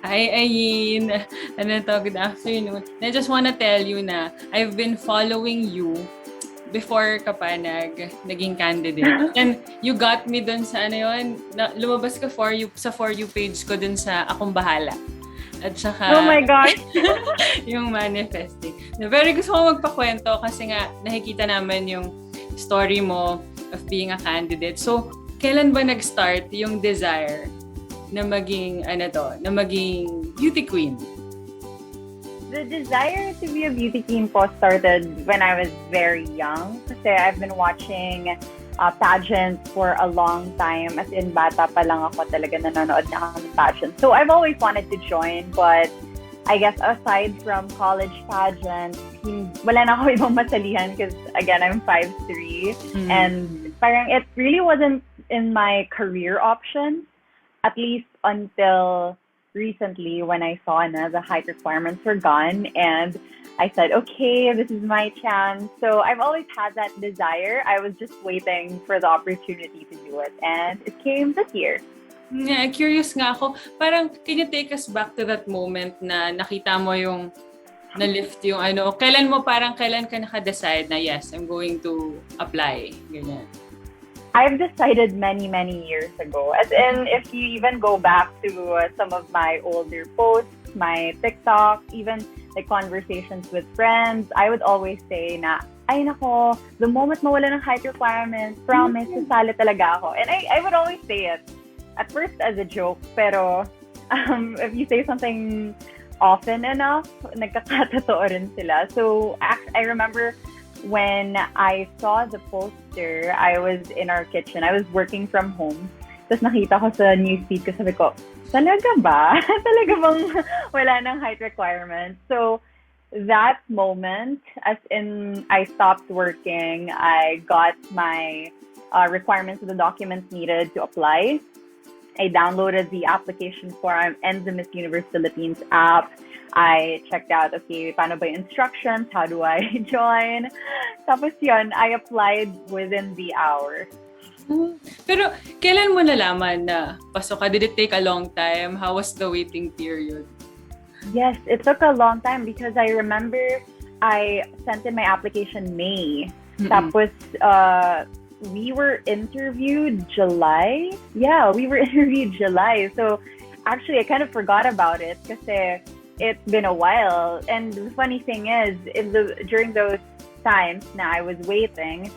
Hi, Ayin. Ano to? Good afternoon. I just wanna tell you na I've been following you before ka pa naging candidate. And you got me dun sa ano yun, lumabas ka sa For You page ko dun sa Akong Bahala. At Oh saka my gosh! yung manifesting. Very gusto ko magpakwento kasi nga nakikita naman yung story mo of being a candidate. So, kailan ba nag-start yung desire na maging beauty queen? The desire to be a beauty queen po started when I was very young. Kasi I've been watching pageants for a long time. As in, bata pa lang ako talaga nanonood na ako ng pageants. So I've always wanted to join, but I guess aside from college pageants, wala na ako ibang masalihan because again, I'm 5'3", and parang it really wasn't in my career option. At least until recently when I saw na the height requirements were gone and I said, okay, this is my chance. So I've always had that desire. I was just waiting for the opportunity to do it. And it came this year. Yeah, curious nga ako. Parang, can you take us back to that moment na nakita mo yung na-lift yung kailan ka naka-decide na yes, I'm going to apply? Ganyan. I've decided many, many years ago. As in, if you even go back to some of my older posts, my TikTok, even like conversations with friends, I would always say na, ay nako, the moment mawala ng height requirements, promise, sasali talaga ako. And I would always say it, at first as a joke, pero if you say something often enough, nagkakatotoo rin sila. So I remember when I saw the poster, I was in our kitchen. I was working from home. Tapos nakita ko sa newsfeed ko, sabi ko, talaga ba? Talaga bang wala ng height requirements? So that moment, as in I stopped working, I got my requirements of the documents needed to apply. I downloaded the application form and the Miss Universe Philippines app. I checked out, okay, paano ba yung instructions? How do I join? Tapos yun, I applied within the hour. Pero kailan mo nalaman na pasok ka? Did it take a long time? How was the waiting period? Yes, it took a long time because I remember I sent in my application May. Tapos we were interviewed July. Yeah, we were interviewed July. So actually, I kind of forgot about it kasi it's been a while. And the funny thing is, during those times na I was waiting,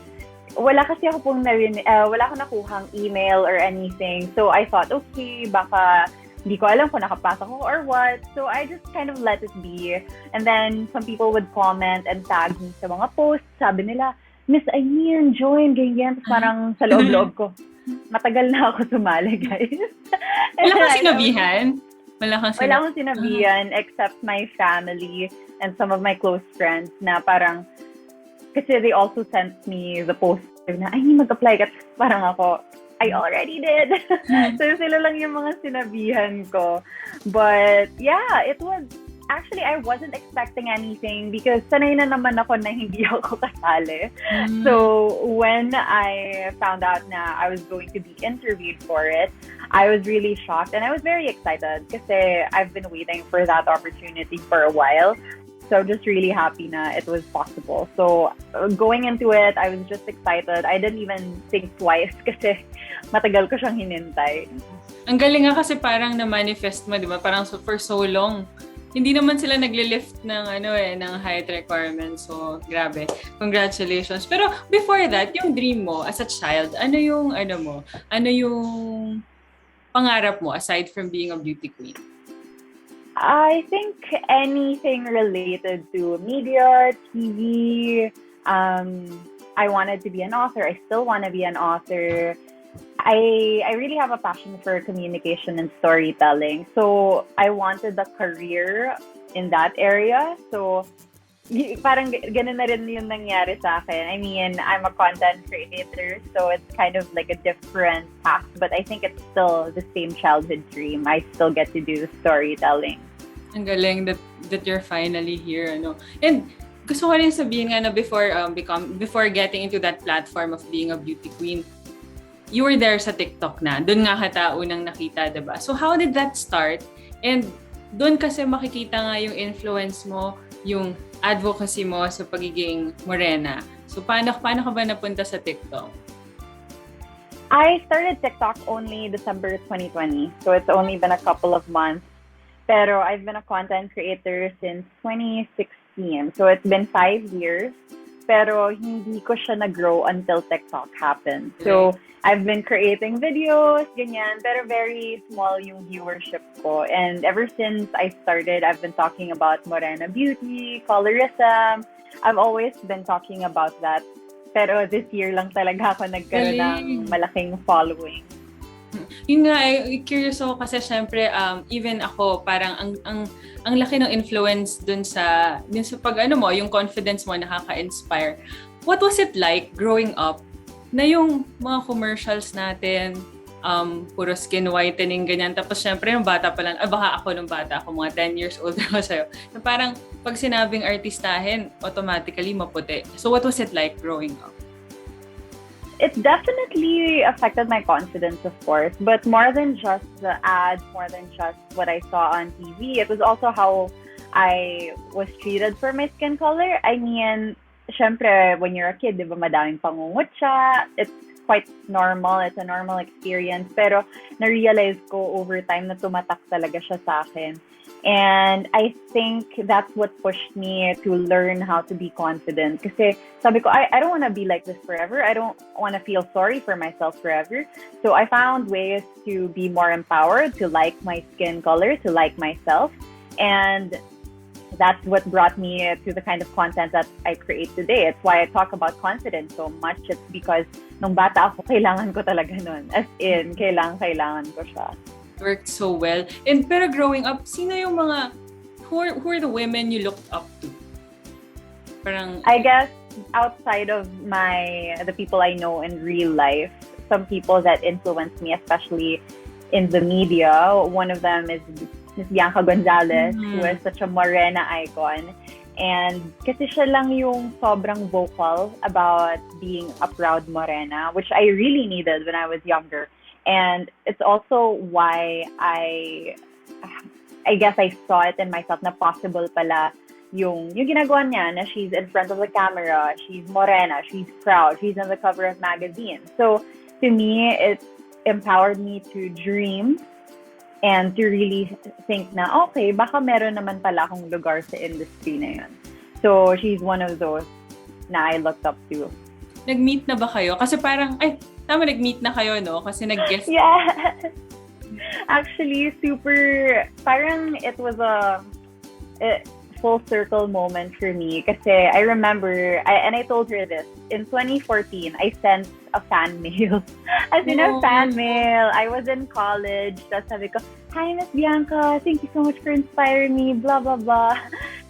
wala kasi ako pong wala akong nakuhang email or anything. So I thought, okay, baka hindi ko alam kung nakapasok ko or what. So I just kind of let it be. And then some people would comment and tag me sa mga posts. Sabi nila, Miss Ayn, join, ganyan. Parang sa loob-loob ko, matagal na ako sumali, guys. Wala kang sinabihan? Wala akong sinabihan except my family and some of my close friends na parang, kasi they also sent me the poster na, ay, mag-apply ka. Parang ako, I already did. So sila lang yung mga sinabihan ko. But yeah, it was, actually, I wasn't expecting anything because sanay na naman ako na hindi ako kasali. So when I found out na I was going to be interviewed for it, I was really shocked and I was very excited kasi I've been waiting for that opportunity for a while. So I'm just really happy na it was possible. So going into it, I was just excited. I didn't even think twice kasi matagal ko siyang hinintay. Ang galing nga kasi parang na-manifest mo, di ba? Parang for so long. Hindi naman sila nagle-lift ng ng height requirements. So, grabe. Congratulations. Pero before that, yung dream mo as a child, ano yung pangarap mo aside from being a beauty queen? I think anything related to media, TV. I wanted to be an author. I still want to be an author. I really have a passion for communication and storytelling. So I wanted a career in that area. So parang ganun na rin yung nangyari sa akin. I mean, I'm a content creator, so it's kind of like a different path, but I think it's still the same childhood dream. I still get to do storytelling. Ang galing that you're finally here, And gusto ko rin sabihin nga na before getting into that platform of being a beauty queen, you were there sa TikTok na. Doon nga kita unang nakita, diba? So how did that start? And doon kasi makikita nga yung influence mo, yung advocacy mo sa pagiging morena. So, paano ka ba napunta sa TikTok? I started TikTok only December 2020, so it's only been a couple of months. Pero I've been a content creator since 2016, so it's been 5 years. Pero hindi ko siya nag-grow until TikTok happened. So I've been creating videos, ganyan, pero very small yung viewership ko. And ever since I started, I've been talking about morena beauty, colorism. I've always been talking about that. Pero this year lang talaga ako nagkaroon ng malaking following. Yun nga, curious ako kasi syempre, even ako, parang ang laki ng influence dun sa pag yung confidence mo nakaka-inspire. What was it like growing up na yung mga commercials natin, puro skin whitening, ganyan. Tapos syempre, nung bata pa lang, baka ako nung bata, ako mga 10 years old ako sa'yo, na parang pag sinabing artistahin, automatically maputi. So what was it like growing up? It definitely affected my confidence, of course, but more than just the ads, more than just what I saw on TV, it was also how I was treated for my skin color. I mean, syempre, when you're a kid, di ba, madaming pangungutya. It's quite normal. It's a normal experience. Pero na-realize ko over time na tumatak talaga siya sa akin. And I think that's what pushed me to learn how to be confident. Kasi sabi ko, I don't want to be like this forever. I don't want to feel sorry for myself forever. So I found ways to be more empowered, to like my skin color, to like myself. And that's what brought me to the kind of content that I create today. It's why I talk about confidence so much. It's because nung bata ako, kailangan ko talaga nun. As in, kailangan ko siya. Worked so well. And pero growing up, sino yung mga who are the women you looked up to? Parang I guess outside of the people I know in real life, some people that influence me, especially in the media. One of them is Miss Bianca Gonzalez, who is such a morena icon. And kasi siya lang yung sobrang vocal about being a proud morena, which I really needed when I was younger. And it's also why I guess I saw it in myself na possible pala yung ginagawa niya na she's in front of the camera, she's morena, she's proud, she's on the cover of magazines. So to me, it empowered me to dream and to really think na, okay, baka meron naman pala akong lugar sa industry na yun. So she's one of those na I looked up to. Nag-meet na ba kayo? Kasi parang, nag-meet na kayo, no? Kasi nag-guest. Yeah. Actually, parang it was a full circle moment for me. Kasi I remember, and I told her this, in 2014, I sent a fan mail. As in a fan mail. I was in college. Tapos sabi ko, hi, Miss Bianca. Thank you so much for inspiring me. Blah, blah, blah.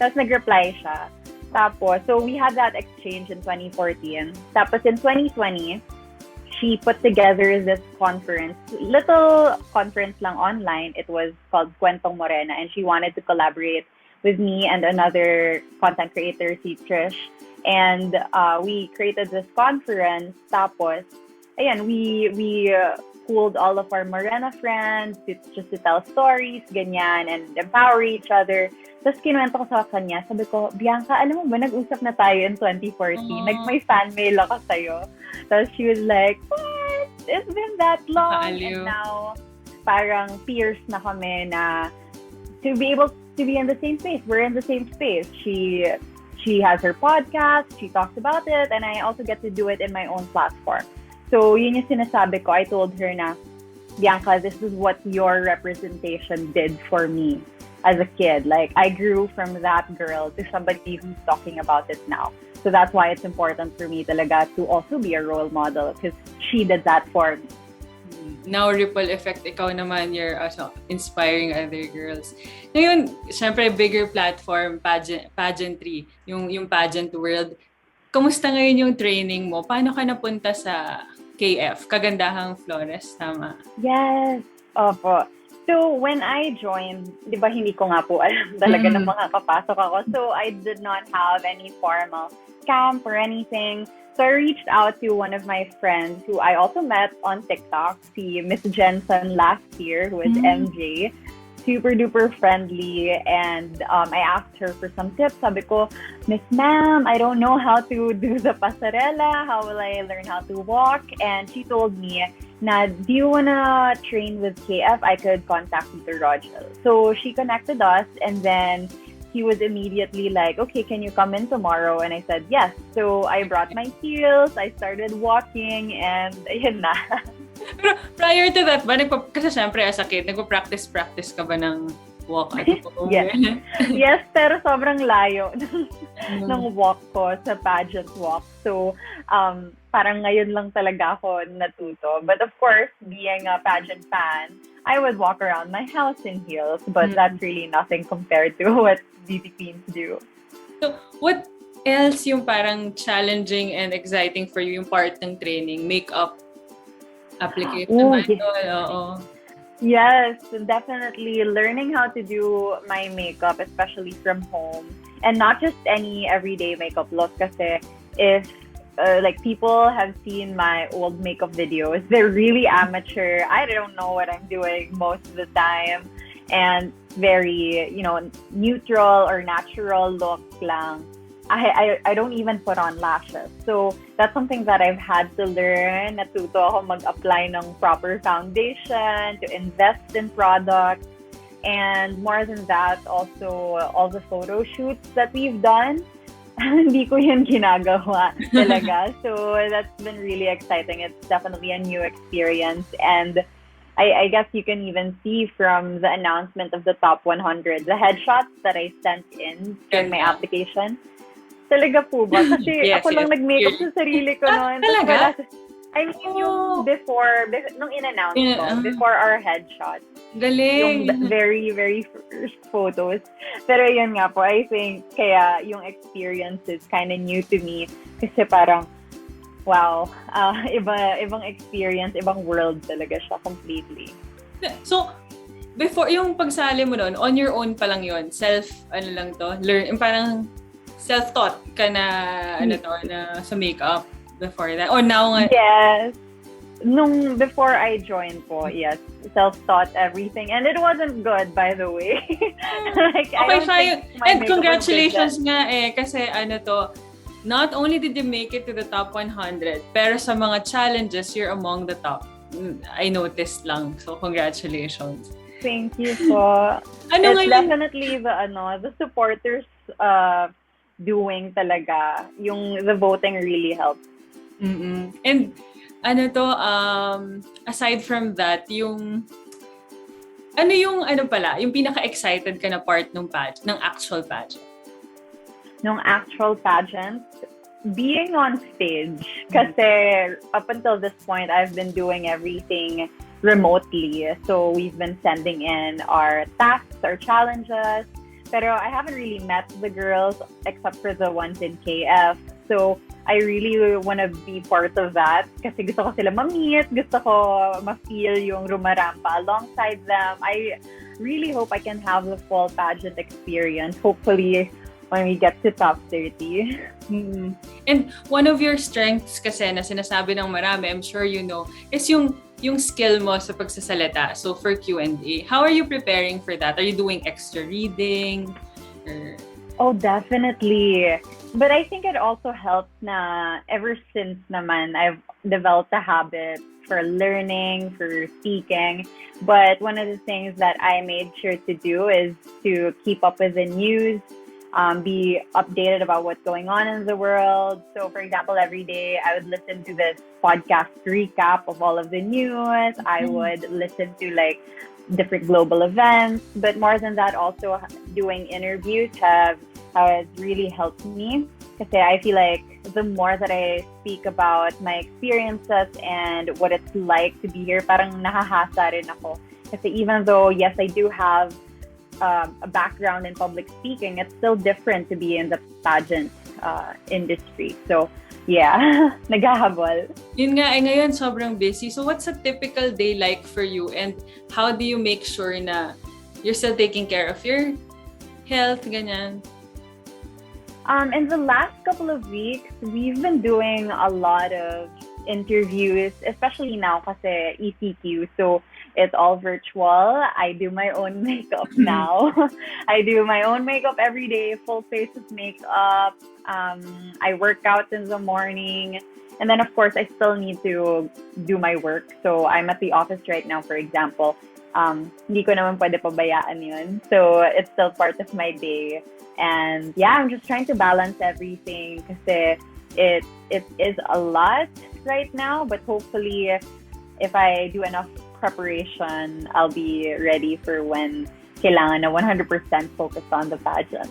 Tapos nag-reply siya. Tapos, so we had that exchange in 2014. Tapos in 2020, she put together this conference, little conference lang online. It was called Kwentong Morena, and she wanted to collaborate with me and another content creator, si Trish. And we created this conference. Tapos, ayan, we pulled all of our morena friends just to tell stories, ganyan, and empower each other. Tapos kinuwento ko sa kanya, sabi ko, Bianca, alam mo ba, nag-usap na tayo in 2014. May fan mail ako sa'yo. Tapos she was like, what? It's been that long. And now, parang peers na kami na to be able to be in the same space. We're in the same space. She has her podcast, she talks about it, and I also get to do it in my own platform. So yun yung sinasabi ko. I told her na, Bianca, this is what your representation did for me as a kid. Like, I grew from that girl to somebody who's talking about it now. So that's why it's important for me talaga to also be a role model because she did that for me. Now, ripple effect, ikaw naman, you're inspiring other girls. Ngayon, syempre, bigger platform, pageantry, yung pageant world. Kamusta ngayon yung training mo? Paano ka napunta sa KF, Kagandahang Flores, tama? Yes, opo. So, when I joined, di ba hindi ko nga po alam talaga na makakapasok ako. So, I did not have any formal camp or anything. So, I reached out to one of my friends who I also met on TikTok, si Miss Jensen last year, who is MJ. super duper friendly, and I asked her for some tips. Sabi ko, Miss Ma'am, I don't know how to do the pasarela. How will I learn how to walk? And she told me, na, do you wanna train with KF? I could contact Mr. Rogel. So she connected us, and then he was immediately like, okay, can you come in tomorrow? And I said, yes. So I brought my heels, I started walking, and ayun na. Pero prior to that ba, kasi syempre as a kid, nagpa-practice ka ba ng walk at home? Yes. Yes, pero sobrang layo ng walk ko sa pageant walk. So, parang ngayon lang talaga ako natuto. But of course, being a pageant fan, I would walk around my house in heels, but that's really nothing compared to what beauty queens do. So, what else yung parang challenging and exciting for you yung part ng training? Makeup application ba ito? Oo. Yes, definitely learning how to do my makeup, especially from home, and not just any everyday makeup look. Kasi if like people have seen my old makeup videos, they're really amateur. I don't know what I'm doing most of the time, and very, neutral or natural look lang. I don't even put on lashes. So that's something that I've had to learn. Natuto ako mag-apply ng proper foundation, to invest in products. And more than that, also all the photo shoots that we've done, hindi ko yun ginagawa talaga. So that's been really exciting. It's definitely a new experience. And I guess you can even see from the announcement of the top 100, the headshots that I sent in during my application. Talaga po ba? Kasi ako lang nag-makeup sa sarili ko noon. Talaga? I mean, yung before, nung in-announce ko, before our headshot. Galing! Yung very, very first photos. Pero yun nga po, I think, kaya yung experience is kind of new to me. Kasi parang, wow, ibang experience, ibang world talaga siya completely. So, before, yung pagsali mo noon, on your own pa lang yun? Parang self-taught ka na, na sa makeup before that? Or now nga? Yes. Before I joined po, yes, self-taught everything. And it wasn't good, by the way. And congratulations nga kasi not only did you make it to the top 100, pero sa mga challenges, you're among the top. I noticed lang. So, congratulations. Thank you po. It's definitely the supporters doing talaga. The voting really helps. Mm-mm. And aside from that, yung pinaka-excited ka na part ng actual pageant? Nung actual pageant, being on stage. Kasi up until this point, I've been doing everything remotely. So we've been sending in our tasks, our challenges. Pero I haven't really met the girls except for the ones in KF. So I really want to be part of that kasi gusto ko sila ma-meet, gusto ko ma-feel yung rumarampa alongside them. I really hope I can have the full pageant experience, hopefully when we get to top 30. Mm-hmm. And one of your strengths kasi na sinasabi ng marami, I'm sure you know, is yung skill mo sa pagsasalita. So for Q&A, how are you preparing for that? Are you doing extra reading? Oh, definitely. But I think it also helps na ever since naman, I've developed a habit for learning, for speaking. But one of the things that I made sure to do is to keep up with the news, be updated about what's going on in the world. So, for example, every day I would listen to this podcast recap of all of the news. I would listen to different global events. But more than that, also doing interviews has really helped me. Kasi I feel like the more that I speak about my experiences and what it's like to be here, parang nahahasa rin ako. Kasi even though, yes, I do have a background in public speaking, it's still different to be in the pageant industry. So, yeah, naghahabol. Yun nga, ngayon sobrang busy. So, what's a typical day like for you? And how do you make sure na you're still taking care of your health, ganyan? In the last couple of weeks, we've been doing a lot of interviews, especially now kasi ECQ. So, It's all virtual. I do my own makeup now. I do my own makeup every day, full face of makeup. I work out in the morning. And then, of course, I still need to do my work. So I'm at the office right now, for example. Hindi ko naman pwede pabayaan yun. So it's still part of my day. And yeah, I'm just trying to balance everything kasi it is a lot right now. But hopefully, if I do enough preparation, I'll be ready for when kailangan na 100% focus on the pageant.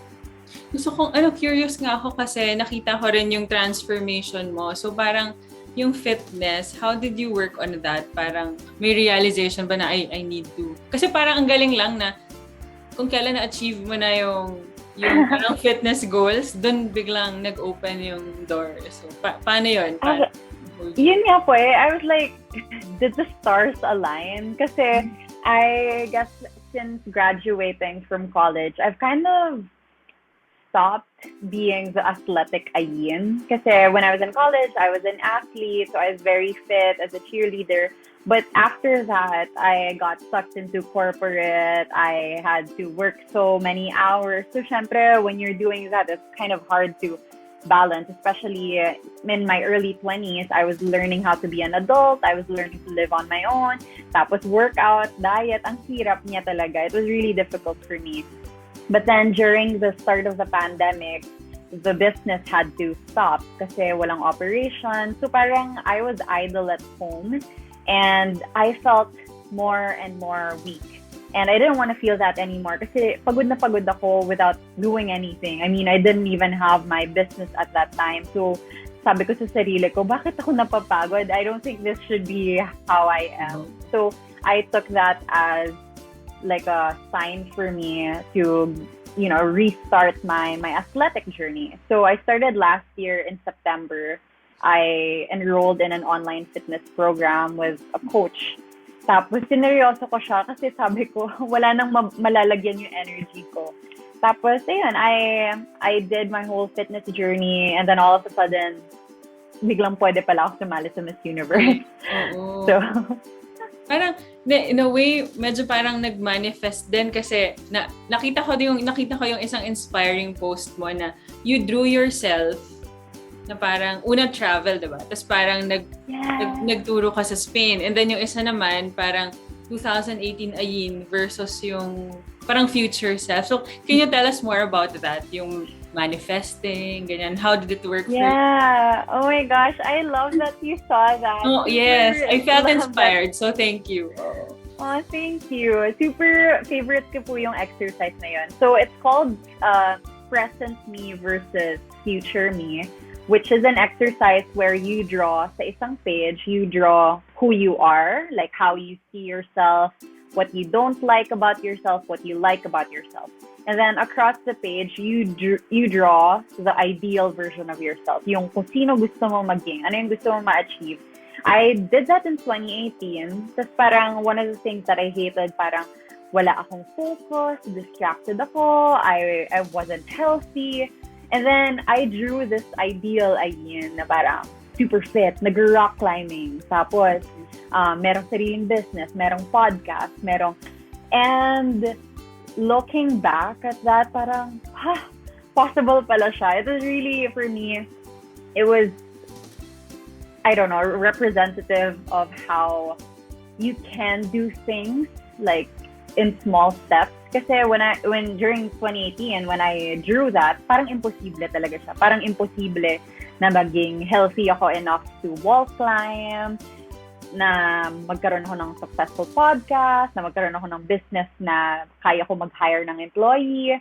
Gusto kong, curious nga ako kasi nakita ko rin yung transformation mo. So parang yung fitness, how did you work on that? Parang may realization ba na I need to? Kasi parang ang galing lang na kung kailan na-achieve mo na yung parang fitness goals, dun biglang nag-open yung door. So paano yun? Yun nga po eh. I was like, did the stars align? Kasi I guess since graduating from college, I've kind of stopped being the athletic Ayn. Kasi when I was in college, I was an athlete, so I was very fit as a cheerleader. But after that, I got sucked into corporate. I had to work so many hours. So syempre, when you're doing that, it's kind of hard to balance, especially in my early 20s. I was learning how to be an adult. I was learning to live on my own. Tapos workout, diet, ang hirap niya talaga. It was really difficult for me. But then during the start of the pandemic, the business had to stop kasi walang operation. So parang I was idle at home and I felt more and more weak. And I didn't want to feel that anymore kasi pagod na pagod ako without doing anything. I mean, I didn't even have my business at that time. So sabi ko sa sarili ko, bakit ako napapagod? I don't think this should be how I am. So I took that as like a sign for me to, restart my athletic journey. So I started last year in September. I enrolled in an online fitness program with a coach. Tapos sineryoso ko siya kasi sabi ko, wala nang malalagyan yung energy ko. Tapos, ayun, I did my whole fitness journey and then all of a sudden, biglang pwede pala ako sumali sa Miss Universe. Oo. So, parang in a way medyo parang nag-manifest din kasi nakita ko yung isang inspiring post mo na you drew yourself na parang una travel, diba? Tapos parang nagturo ka sa Spain and then yung isa naman parang 2018 Ayn versus yung parang future self. So can you tell us more about that? Yung manifesting, ganyan. How did it work for you? Yeah. Oh my gosh. I love that you saw that. Oh, yes. I felt inspired. So, thank you. Oh, thank you. Super favorite ko po yung exercise na yun. So, it's called Present Me versus Future Me, which is an exercise where you draw sa isang page, you draw who you are, like how you see yourself, what you don't like about yourself, what you like about yourself. And then across the page, you draw the ideal version of yourself. Yung kung sino gusto mo maging, ano yung gusto mo ma-achieve. I did that in 2018. Tapos parang one of the things that I hated, parang wala akong focus, distracted ako, I wasn't healthy. And then I drew this ideal Ayn na parang super fit, nag-rock climbing. Tapos, merong sariling business, merong podcast, and looking back at that, parang, possible pala siya. It was really, for me, it was, I don't know, representative of how you can do things, like, in small steps. Kasi when during 2018, when I drew that, parang imposible talaga siya. Parang imposible na maging healthy ako enough to wall climb, na magkaroon ako ng successful podcast, na magkaroon ako ng business na kaya ko mag-hire ng employee.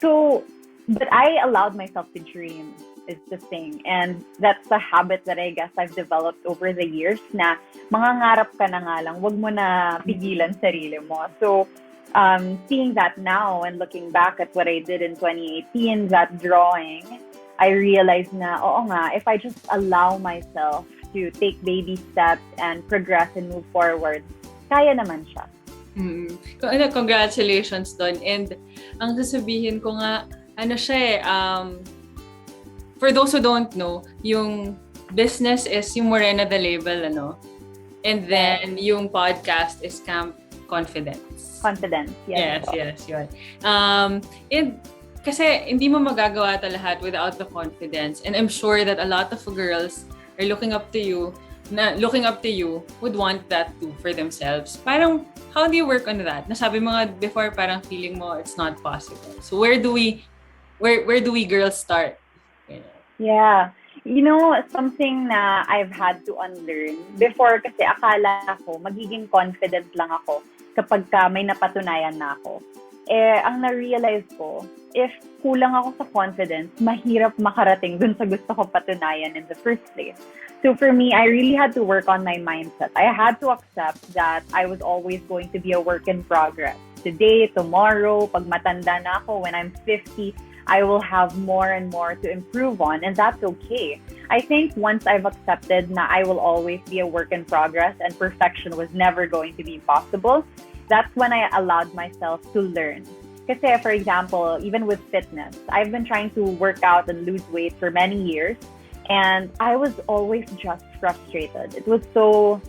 So, but I allowed myself to dream is the thing. And that's a habit that I guess I've developed over the years na mangangarap ka na nga lang, wag mo na pigilan sarili mo. So, seeing that now and looking back at what I did in 2018, that drawing, I realized na, oo nga, if I just allow myself to take baby steps and progress and move forward, kaya naman siya. Congratulations doon. And ang sasabihin ko nga, for those who don't know, yung business is yung Morena the label, And then yung podcast is Camp Confidence. Confidence, yes. Yes, yun. And kasi hindi mo magagawa ito lahat without the confidence. And I'm sure that a lot of girls are looking up to you would want that too for themselves. Parang, how do you work on that? Nasabi mo nga before, parang feeling mo it's not possible. So where do we girls start? Yeah. Something na I've had to unlearn. Before kasi akala ko, magiging confident lang ako kapag may napatunayan na ako. Ang na-realize ko, if kulang ako sa confidence, mahirap makarating dun sa gusto ko patunayan in the first place. So for me, I really had to work on my mindset. I had to accept that I was always going to be a work in progress. Today, tomorrow, pag matanda na ako, when I'm 50, I will have more and more to improve on, and that's okay. I think once I've accepted na I will always be a work in progress and perfection was never going to be possible, that's when I allowed myself to learn. Kasi, for example, even with fitness, I've been trying to work out and lose weight for many years, and I was always just frustrated. It was so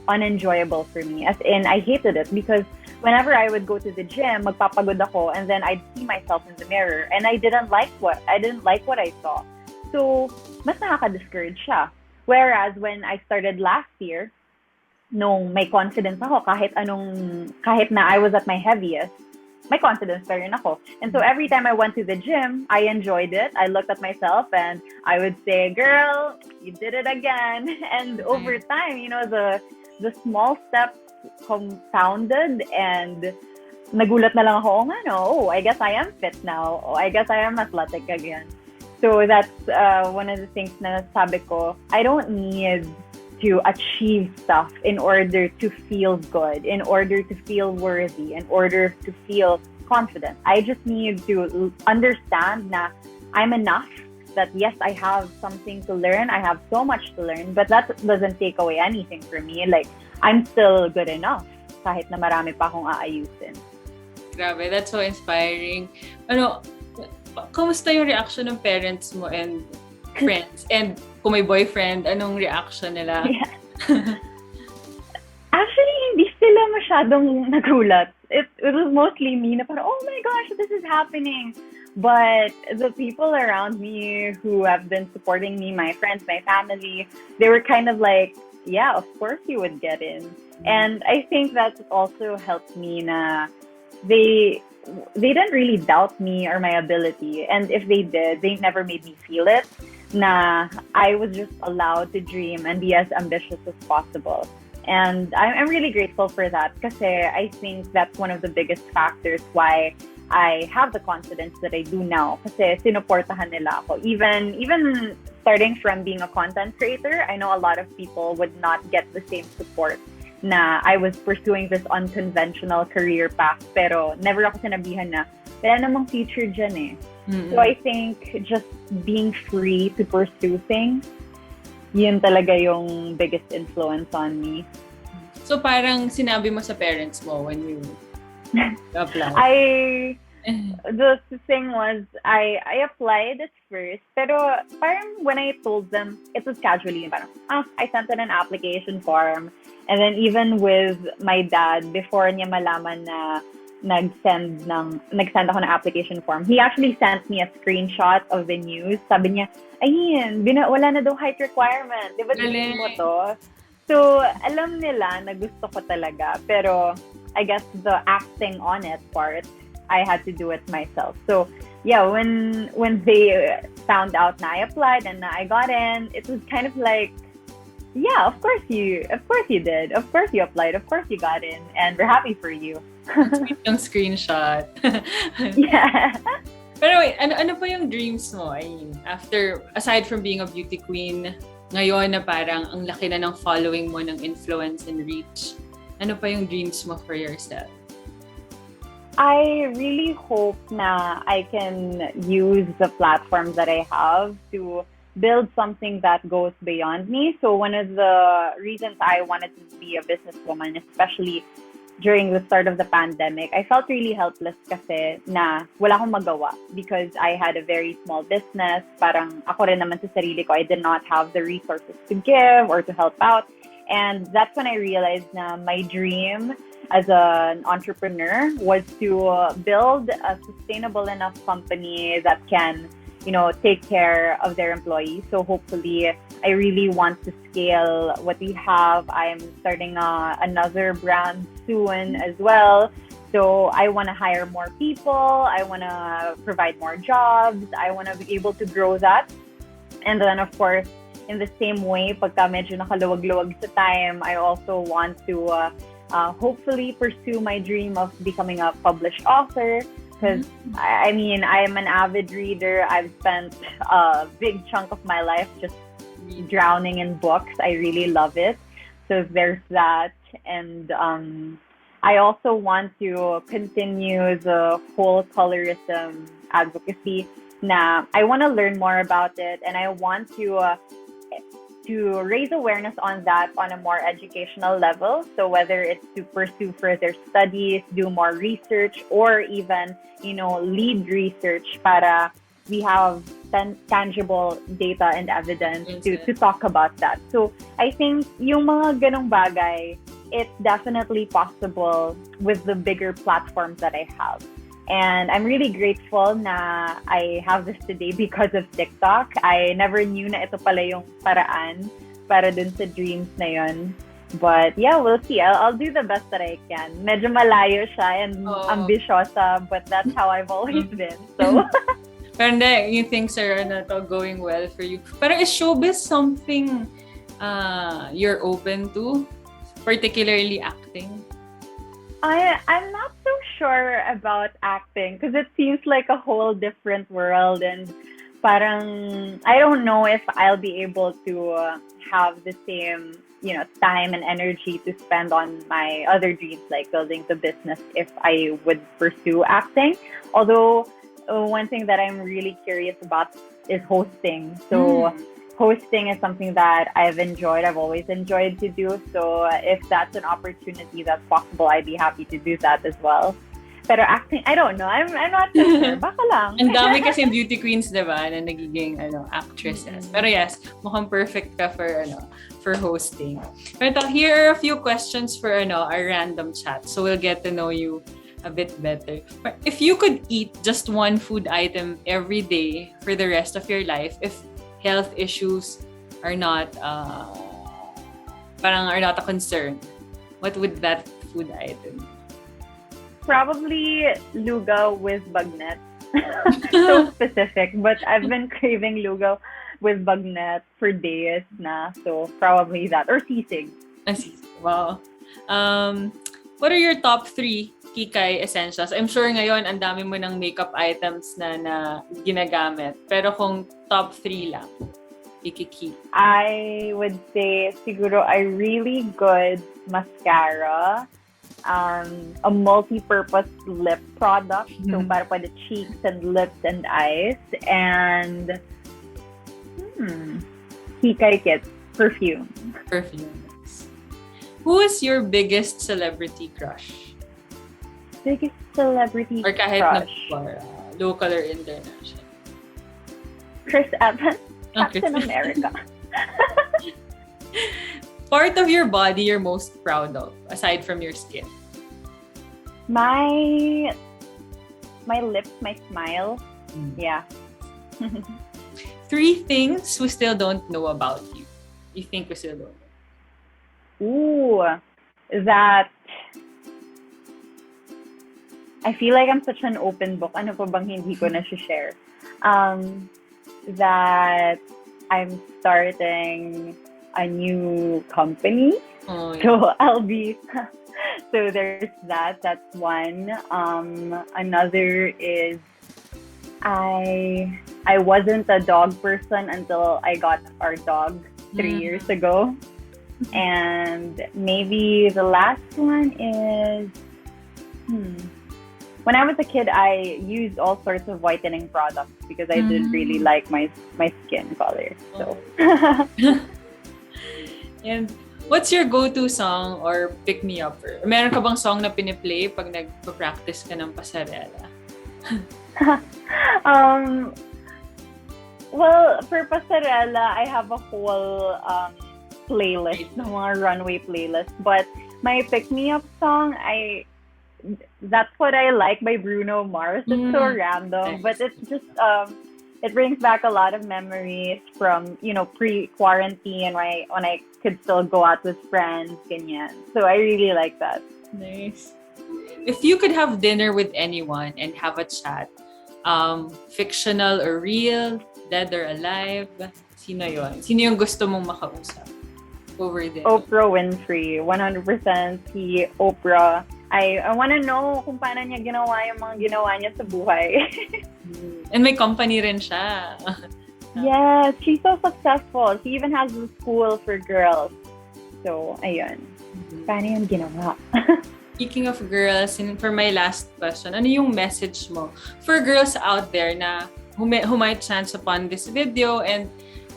unenjoyable for me. As in, I hated it because whenever I would go to the gym, magpapagod ako, and then I'd see myself in the mirror, and I didn't like what I saw. So, mas nakaka-discourage siya. Whereas when I started last year, nung may confidence ako, kahit na I was at my heaviest, may confidence pa rin ako. And so every time I went to the gym, I enjoyed it. I looked at myself and I would say, girl, you did it again. And over time, the small steps compounded, and nagulat na lang ako, I guess I am fit now. I guess I am athletic again. So that's one of the things na sabi ko, I don't need to achieve stuff in order to feel good, in order to feel worthy, in order to feel confident. I just need to understand na I'm enough, that yes, I have something to learn. I have so much to learn, but that doesn't take away anything from me. Like, I'm still good enough kahit na marami pa akong aayusin. Grabe, that's so inspiring. Kamusta yung reaction ng parents mo and friends? And kung may boyfriend, anong reaction nila? Yeah. Actually, hindi sila masyadong nagulat. It was mostly me na parang, oh my gosh, this is happening. But the people around me who have been supporting me, my friends, my family, they were kind of like, yeah, of course you would get in. And I think that also helped me na they didn't really doubt me or my ability. And if they did, they never made me feel it. Na I was just allowed to dream and be as ambitious as possible. And I'm really grateful for that kasi I think that's one of the biggest factors why I have the confidence that I do now. Kasi sinuportahan nila ako. Even starting from being a content creator, I know a lot of people would not get the same support na I was pursuing this unconventional career path. Pero never ako sinabihan na, wala namang future dyan eh. Mm-hmm. So I think just being free to pursue things, yun talaga yung biggest influence on me. So parang sinabi mo sa parents mo when you applied? The thing was, I applied at first, pero parang when I told them, it was casually, parang, I sent in an application form. And then even with my dad, before niya malaman na nag-send ako ng application form, he actually sent me a screenshot of the news. Sabi niya, ayun, wala na daw height requirement. Di ba tingin mo to? So, alam nila na gusto ko talaga. Pero, I guess the acting on it part, I had to do it myself. So, yeah, when they found out na I applied and na I got in, it was kind of like, yeah, of course you did. Of course you applied. Of course you got in. And we're happy for you. Sweet yung screenshot. Yeah. Pero wait, ano pa yung dreams mo? I mean, aside from being a beauty queen, ngayon na parang ang laki na ng following mo, ng influence and reach, ano pa yung dreams mo for yourself? I really hope na I can use the platform that I have to build something that goes beyond me. So one of the reasons I wanted to be a businesswoman, especially during the start of the pandemic, I felt really helpless kasi na wala akong magawa because I had a very small business. Parang ako rin naman sa sarili ko, I did not have the resources to give or to help out. And that's when I realized na my dream as an entrepreneur was to build a sustainable enough company that can, take care of their employees. So hopefully, I really want to scale what we have. I'm starting another brand soon as well. So I want to hire more people. I want to provide more jobs. I want to be able to grow that. And then, of course, in the same way, pagka medyo nakaluwag-luwag sa time, I also want to hopefully pursue my dream of becoming a published author. Because, I mean, I'm an avid reader. I've spent a big chunk of my life just drowning in books. I really love it. So there's that. And I also want to continue the whole colorism advocacy. Na I want to learn more about it, and I want to raise awareness on that on a more educational level. So whether it's to pursue further studies, do more research, or even, lead research para we have tangible data and evidence to talk about that. So I think yung mga ganong bagay, it's definitely possible with the bigger platforms that I have. And I'm really grateful na I have this today because of TikTok. I never knew na ito pala yung paraan para dun sa dreams na yun. But yeah, we'll see. I'll do the best that I can. Medyo malayo siya and ambisyosa, but that's how I've always been. So, pero hindi, you think, sir, na to going well for you. Pero is showbiz something you're open to? Particularly acting? I'm not so sure about acting because it seems like a whole different world, and parang I don't know if I'll be able to have the same, time and energy to spend on my other dreams like building the business if I would pursue acting. Although one thing that I'm really curious about is hosting. So hosting is something that I've enjoyed. I've always enjoyed to do. So if that's an opportunity that's possible, I'd be happy to do that as well. Pero acting, I don't know. I'm not so sure. Baka lang. Ang dami kasi beauty queens, diba, na nagiging actresses. Pero yes, mukhang perfect ka for hosting. Pero here are a few questions for our random chat. So we'll get to know you a bit better. If you could eat just one food item every day for the rest of your life, if health issues are not a concern, what would that food item be? Probably lugaw with bagnet. So specific, but I've been craving lugaw with bagnet for days na. So probably that, or sisig. Wow. What are your top 3 Kikay essentials? I'm sure ngayon ang dami mo ng makeup items na ginagamit. Pero kung top 3 lang, ikikeep. I would say siguro a really good mascara, a multi-purpose lip product. So para the cheeks and lips and eyes, and Kikay kit, perfume. Who is your biggest celebrity crush? Biggest celebrity or kahit crush? Local or international? Chris Evans, Captain America. Part of your body you're most proud of, aside from your skin? My lips, my smile. Yeah. 3 things we still don't know about you. You think we still don't know? Ooh, that I feel like I'm such an open book. Ano pa bang hindi ko na share? That I'm starting a new company. Oh, yeah. So I'll be so there's that. That's one. Another is I wasn't a dog person until I got our dog 3 years ago. And maybe the last one is when I was a kid, I used all sorts of whitening products because I didn't really like my skin color. So and what's your go-to song or pick-me-upper? Meron ka bang song na piniplay pag nagpa-practice ka ng pasarela? Well, for pasarela, I have a whole playlist, ng mga runway playlist. But my pick-me-up song, that's what I like by Bruno Mars. It's so random, but it's just it brings back a lot of memories from pre-quarantine when I could still go out with friends, ganyan. So I really like that. Nice. If you could have dinner with anyone and have a chat, fictional or real, dead or alive, sino yon? Sino yung gusto mong makausap over there? Oprah Winfrey, 100% si Oprah. I want to know kung paano niya ginawa yung mga ginawa niya sa buhay. And may company rin siya. Yes, she's so successful. She even has a school for girls. So, ayun. Paano yung ginawa? Speaking of girls, and for my last question, ano yung message mo for girls out there na who might chance upon this video and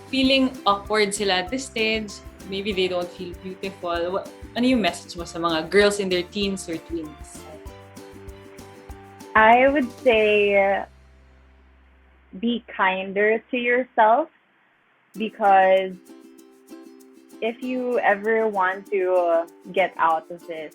feeling awkward sila at this stage, maybe they don't feel beautiful. Ano yung message mo sa mga girls in their teens or tweens? I would say be kinder to yourself, because if you ever want to get out of this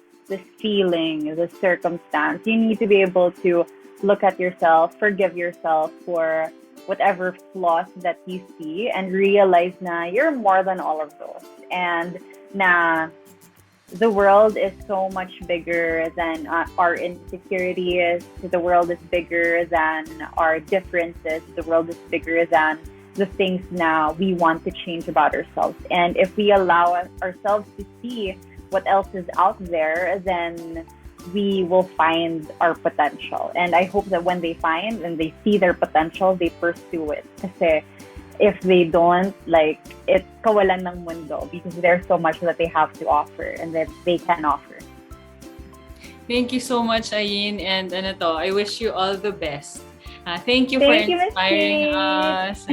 feeling, this circumstance, you need to be able to look at yourself, forgive yourself for whatever flaws that you see, and realize na you're more than all of those. And na the world is so much bigger than our insecurities. The world is bigger than our differences. The world is bigger than the things now we want to change about ourselves. And if we allow ourselves to see what else is out there, then we will find our potential. And I hope that when they find and they see their potential, they pursue it. Kasi if they don't, it's kawalan ng mundo, because there's so much that they have to offer and that they can offer. Thank you so much, Ayn. And I wish you all the best. Thank you for inspiring us.